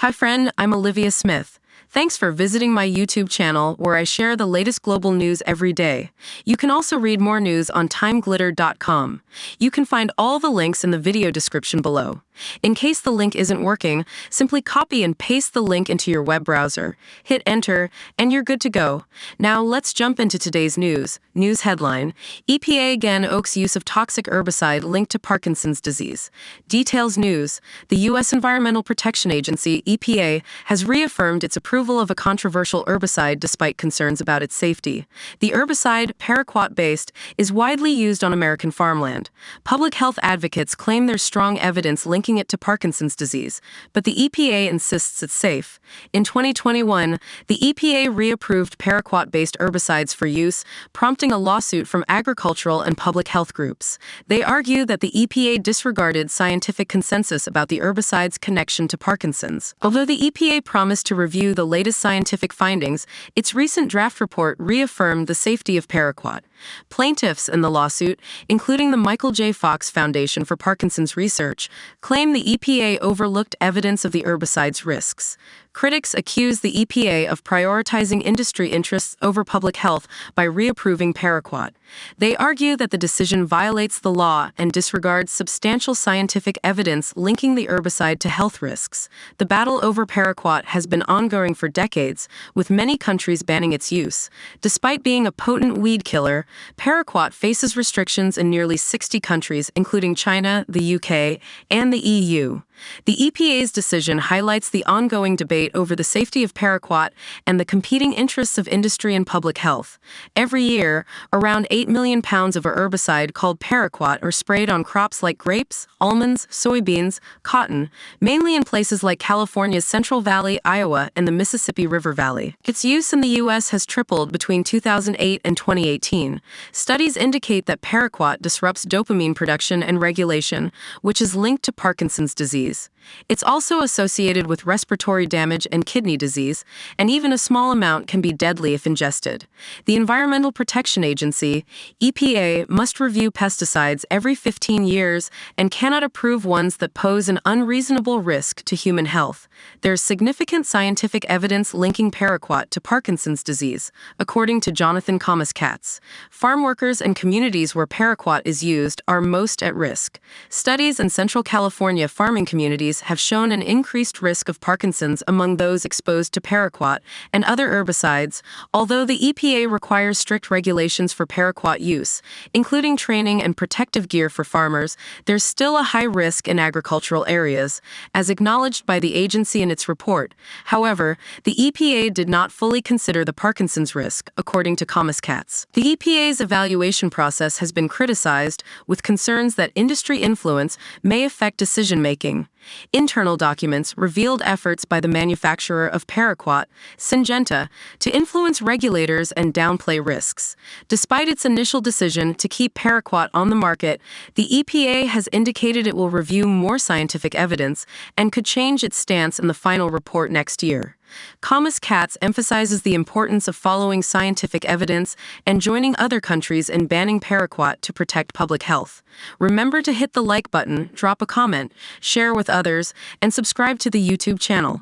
Hi friend, I'm Olivia Smith. Thanks for visiting my YouTube channel where I share the latest global news every day. You can also read more news on TimeGlitter.com. You can find all the links in the video description below. In case the link isn't working, simply copy and paste the link into your web browser, hit enter, and you're good to go. Now let's jump into today's news. News headline: EPA again oaks use of toxic herbicide linked to Parkinson's disease. Details news: the U.S. Environmental Protection Agency, EPA, has reaffirmed its approval of a controversial herbicide despite concerns about its safety. The herbicide, paraquat-based, is widely used on American farmland. Public health advocates claim there's strong evidence linking it to Parkinson's disease, but the EPA insists it's safe. In 2021, the EPA reapproved paraquat-based herbicides for use, prompting a lawsuit from agricultural and public health groups. They argue that the EPA disregarded scientific consensus about the herbicide's connection to Parkinson's. Although the EPA promised to review the latest scientific findings, its recent draft report reaffirmed the safety of paraquat. Plaintiffs in the lawsuit, including the Michael J. Fox Foundation for Parkinson's Research, claim the EPA overlooked evidence of the herbicide's risks. Critics accuse the EPA of prioritizing industry interests over public health by reapproving paraquat. They argue that the decision violates the law and disregards substantial scientific evidence linking the herbicide to health risks. The battle over paraquat has been ongoing for decades, with many countries banning its use. Despite being a potent weed killer, paraquat faces restrictions in nearly 60 countries, including China, the UK, and the EU. The EPA's decision highlights the ongoing debate over the safety of paraquat and the competing interests of industry and public health. Every year, around 8 million pounds of a herbicide called paraquat are sprayed on crops like grapes, almonds, soybeans, cotton, mainly in places like California's Central Valley, Iowa, and the Mississippi River Valley. Its use in the U.S. has tripled between 2008 and 2018. Studies indicate that paraquat disrupts dopamine production and regulation, which is linked to Parkinson's disease. It's also associated with respiratory damage and kidney disease, and even a small amount can be deadly if ingested. The Environmental Protection Agency, EPA, must review pesticides every 15 years and cannot approve ones that pose an unreasonable risk to human health. There's significant scientific evidence linking paraquat to Parkinson's disease, according to Jonathan Katz. Farm workers and communities where paraquat is used are most at risk. Studies in Central California farming communities have shown an increased risk of Parkinson's among those exposed to paraquat and other herbicides. Although the EPA requires strict regulations for paraquat use, including training and protective gear for farmers, there's still a high risk in agricultural areas, as acknowledged by the agency in its report. However, the EPA did not fully consider the Parkinson's risk, according to Katz. The EPA's evaluation process has been criticized, with concerns that industry influence may affect decision-making. Internal documents revealed efforts by the manufacturer of paraquat, Syngenta, to influence regulators and downplay risks. Despite its initial decision to keep paraquat on the market, the EPA has indicated it will review more scientific evidence and could change its stance in the final report next year. Katz emphasizes the importance of following scientific evidence and joining other countries in banning paraquat to protect public health. Remember to hit the like button, drop a comment, share with others, and subscribe to the YouTube channel.